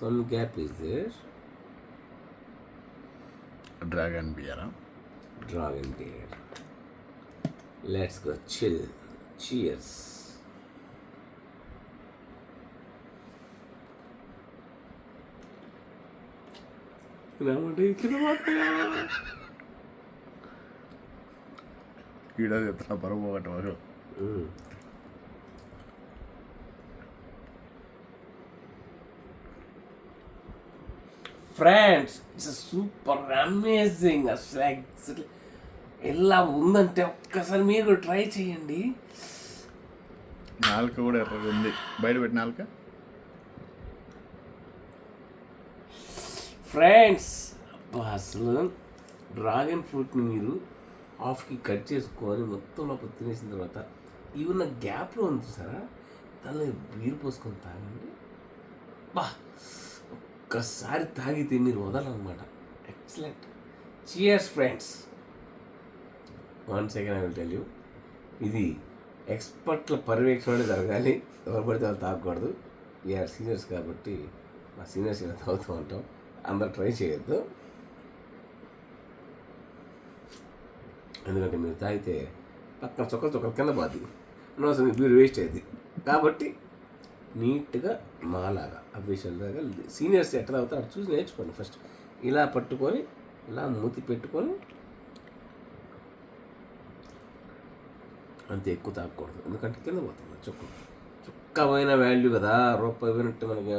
Some gap is there. Dragon బియరా? Dragon beer. Let's go chill. Cheers. ఈడ ఎత్తున పరుగు ఒకటి వారు. Friends, it's super amazing. అసలు ఎలా ఉందంటే ఒక్కసారి మీరు కూడా ట్రై చేయండి. నాలుక కూడా ఎర్రగా ఉంది. బయట పెట్టి నాలుక. ఫ్రెండ్స్, అసలు డ్రాగన్ ఫ్రూట్ని మీరు హాఫ్కి కట్ చేసుకొని మొత్తం లోపల తినేసిన తర్వాత ఈవెన్ గ్యాప్లో ఉంది చూసారా, దానిలో బీర్ పోసుకొని తాగండి. ఒక్కసారి తాగితే మీరు వదలనమాట. Excellent. Cheers friends. 1 second I will tell you. ఇది ఎక్స్పర్ట్ల పర్యవేక్షణ జరగాలి. ఎవరు పడితే వాళ్ళు తాగకూడదు. వీఆర్ సీనియర్స్ కాబట్టి మా సీనియర్స్ ఇలా తాగుతూ ఉంటాం. అందరు ట్రై చేయొద్దు, ఎందుకంటే మీరు తాగితే పక్కన చొక్కలు కింద పోద్ది, అనవసరం మీరు వేస్ట్ అయ్యింది. కాబట్టి నీట్గా మాలాగా అఫీషియల్గా సీనియర్స్ ఎట్లా తాగుతారు అటు చూసి నేర్చుకోండి. ఫస్ట్ ఇలా పట్టుకొని ఇలా మూతి పెట్టుకొని, అంతే, ఎక్కువ తాగకూడదు, ఎందుకంటే కింద పోతుంది. చుక్కమైన వాల్యూ కదా, రూపాయి పోయినట్టు మనకి.